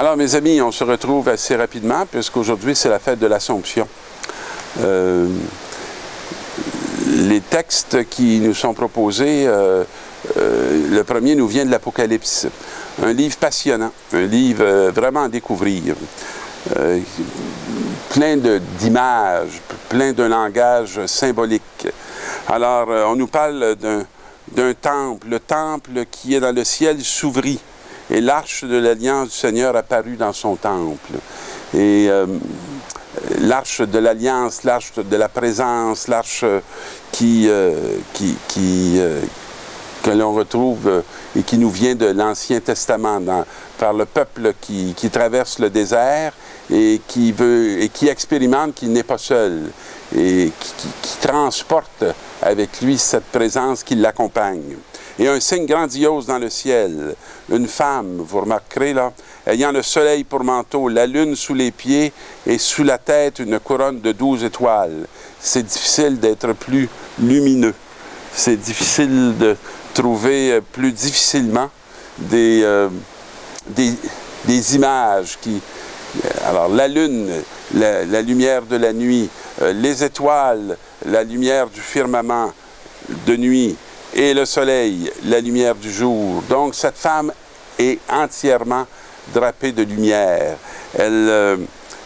Alors, mes amis, on se retrouve assez rapidement, puisqu'aujourd'hui, c'est la fête de l'Assomption. Les textes qui nous sont proposés, le premier nous vient de l'Apocalypse. Un livre passionnant, un livre vraiment à découvrir. Plein d'images, plein d'un langage symbolique. Alors, on nous parle d'un temple. Le temple qui est dans le ciel s'ouvrit. Et l'arche de l'Alliance du Seigneur apparut dans son temple. Et l'arche de l'Alliance, l'arche de la présence, l'arche que l'on retrouve et qui nous vient de l'Ancien Testament, par le peuple qui traverse le désert et qui expérimente qu'il n'est pas seul et qui transporte avec lui cette présence qui l'accompagne. Et un signe grandiose dans le ciel, une femme, vous remarquerez là, ayant le soleil pour manteau, la lune sous les pieds et sous la tête une couronne de 12 étoiles. C'est difficile d'être plus lumineux. C'est difficile de trouver plus difficilement des images qui... Alors, la lune, la lumière de la nuit, les étoiles, la lumière du firmament de nuit, et le soleil, la lumière du jour. Donc, cette femme est entièrement drapée de lumière. Elle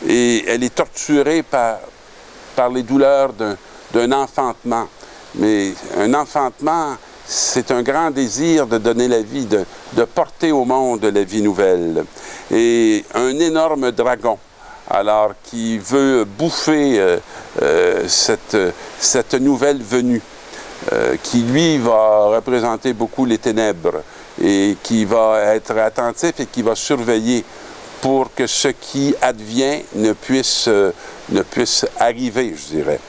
est torturée par les douleurs d'un enfantement. Mais un enfantement, c'est un grand désir de donner la vie, de porter au monde la vie nouvelle. Et un énorme dragon, alors, qui veut bouffer cette nouvelle venue, qui, lui, va représenter beaucoup les ténèbres et qui va être attentif et qui va surveiller pour que ce qui advient ne puisse arriver, je dirais.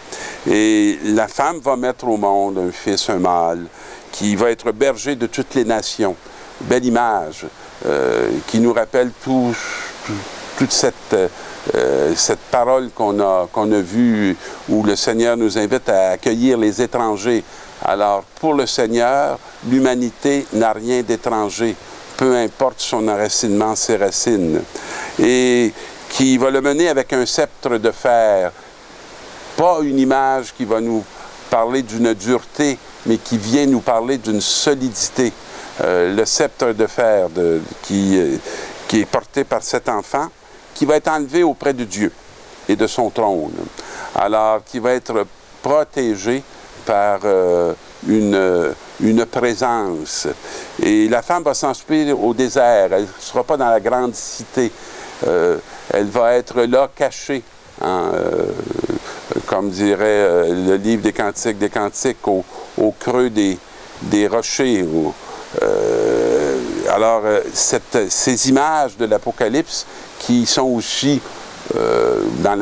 Et la femme va mettre au monde un fils, un mâle, qui va être berger de toutes les nations. Belle image qui nous rappelle toute cette parole qu'on a vue, où le Seigneur nous invite à accueillir les étrangers. Alors, pour le Seigneur, l'humanité n'a rien d'étranger, peu importe son enracinement, ses racines. Et qui va le mener avec un sceptre de fer. Pas une image qui va nous parler d'une dureté, mais qui vient nous parler d'une solidité. Le sceptre de fer qui est porté par cet enfant, qui va être enlevé auprès de Dieu et de son trône. Alors, qui va être protégé par une présence. Et la femme va s'enfuir au désert. Elle ne sera pas dans la grande cité. Elle va être là, cachée, hein, comme dirait le livre des Cantiques, au creux des rochers. Alors, ces images de l'Apocalypse qui sont aussi, dans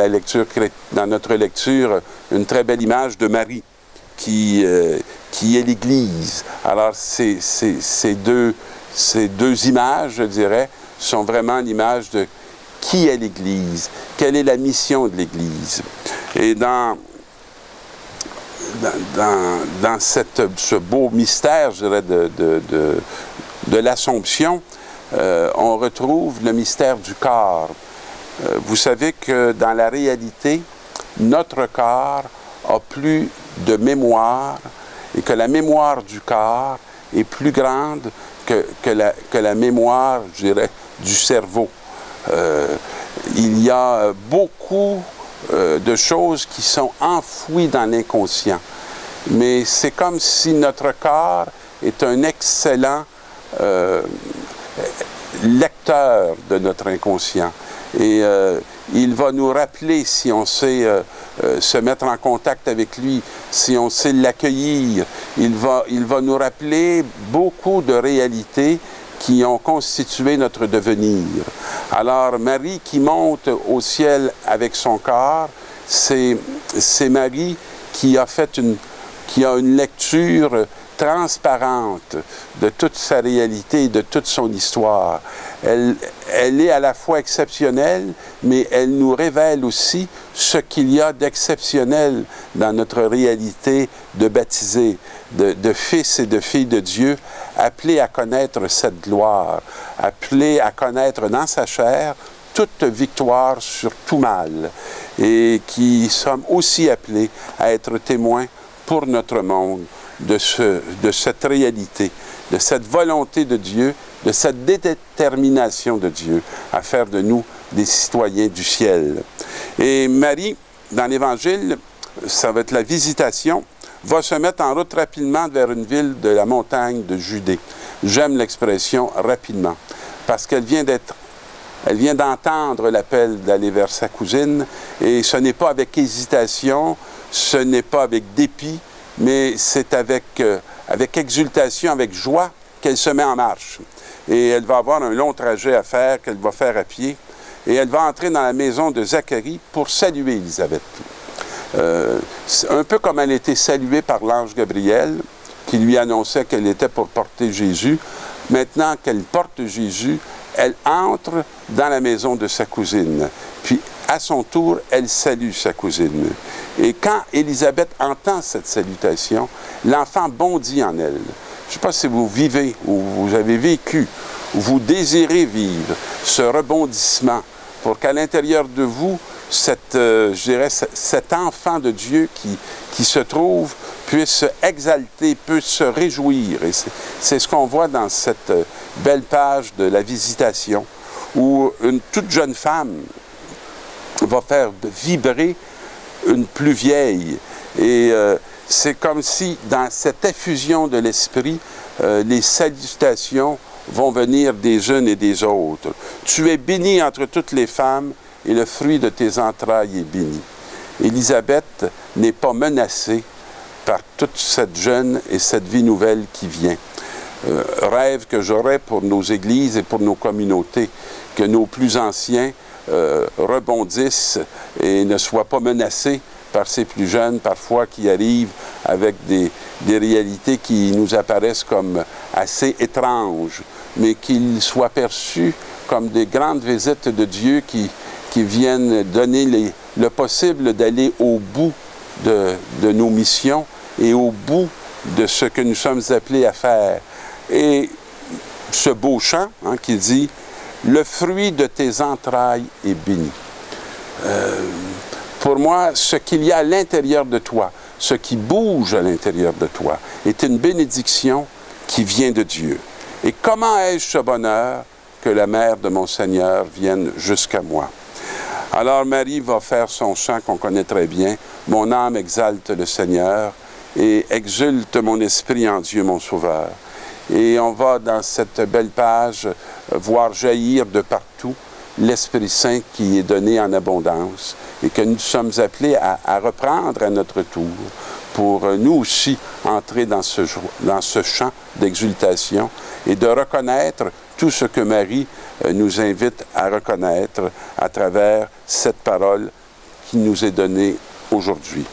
notre lecture, une très belle image de Marie, qui est l'Église. Alors, ces deux images, je dirais, sont vraiment l'image de qui est l'Église, quelle est la mission de l'Église. Et dans ce beau mystère, je dirais, de l'Assomption, on retrouve le mystère du corps. Vous savez que dans la réalité, notre corps a plus de mémoire et que la mémoire du corps est plus grande que la mémoire, je dirais, du cerveau. Il y a beaucoup de choses qui sont enfouies dans l'inconscient. Mais c'est comme si notre corps est un excellent lecteur de notre inconscient. Et il va nous rappeler, si on sait se mettre en contact avec lui, si on sait l'accueillir, il va nous rappeler beaucoup de réalités qui ont constitué notre devenir. Alors, Marie qui monte au ciel avec son corps, c'est Marie qui a une lecture transparente de toute sa réalité, de toute son histoire. Elle est à la fois exceptionnelle, mais elle nous révèle aussi ce qu'il y a d'exceptionnel dans notre réalité de baptisés, de fils et de filles de Dieu, appelés à connaître cette gloire, appelés à connaître dans sa chair toute victoire sur tout mal, et qui sommes aussi appelés à être témoins pour notre monde de cette réalité, de cette volonté de Dieu, de cette détermination de Dieu à faire de nous des citoyens du ciel. Et Marie, dans l'Évangile, ça va être la visitation, va se mettre en route rapidement vers une ville de la montagne de Judée. J'aime l'expression « rapidement » parce qu'elle vient d'entendre l'appel d'aller vers sa cousine, et ce n'est pas avec hésitation, ce n'est pas avec dépit, mais c'est avec exultation, avec joie qu'elle se met en marche. Et elle va avoir un long trajet à faire, qu'elle va faire à pied, et elle va entrer dans la maison de Zacharie pour saluer Élisabeth. Un peu comme elle était saluée par l'ange Gabriel, qui lui annonçait qu'elle était pour porter Jésus. Maintenant qu'elle porte Jésus, elle entre dans la maison de sa cousine. Puis, à son tour, elle salue sa cousine. Et quand Élisabeth entend cette salutation, l'enfant bondit en elle. Je ne sais pas si vous vivez, ou vous avez vécu, ou vous désirez vivre ce rebondissement pour qu'à l'intérieur de vous, cet enfant de Dieu qui se trouve puisse se exalter, puisse se réjouir. Et c'est ce qu'on voit dans cette belle page de la visitation, où une toute jeune femme va faire vibrer une plus vieille. Et c'est comme si, dans cette effusion de l'esprit, les salutations vont venir des unes et des autres. Tu es bénie entre toutes les femmes, et le fruit de tes entrailles est béni. Élisabeth n'est pas menacée par toute cette jeune et cette vie nouvelle qui vient. Rêve que j'aurais pour nos églises et pour nos communautés, que nos plus anciens rebondissent et ne soient pas menacés par ces plus jeunes, parfois qui arrivent avec des réalités qui nous apparaissent comme assez étranges, mais qu'ils soient perçus comme des grandes visites de Dieu qui viennent donner le possible d'aller au bout de nos missions et au bout de ce que nous sommes appelés à faire. Et ce beau chant qui dit « Le fruit de tes entrailles est béni ». Pour moi, ce qu'il y a à l'intérieur de toi, ce qui bouge à l'intérieur de toi, est une bénédiction qui vient de Dieu. Et comment ai-je ce bonheur que la mère de mon Seigneur vienne jusqu'à moi? Alors Marie va faire son chant qu'on connaît très bien. « Mon âme exalte le Seigneur et exulte mon esprit en Dieu mon Sauveur. » Et on va dans cette belle page voir jaillir de partout l'Esprit Saint qui est donné en abondance et que nous sommes appelés à reprendre à notre tour pour nous aussi entrer dans ce champ d'exultation et de reconnaître tout ce que Marie nous invite à reconnaître à travers cette parole qui nous est donnée aujourd'hui.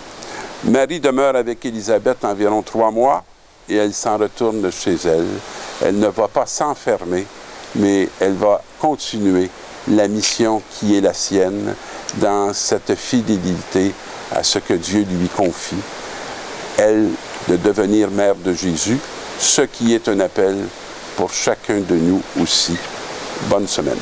Marie demeure avec Élisabeth environ 3 mois et elle s'en retourne chez elle. Elle ne va pas s'enfermer, mais elle va continuer la mission qui est la sienne dans cette fidélité à ce que Dieu lui confie. Elle, de devenir mère de Jésus, ce qui est un appel pour chacun de nous aussi. Bonne semaine.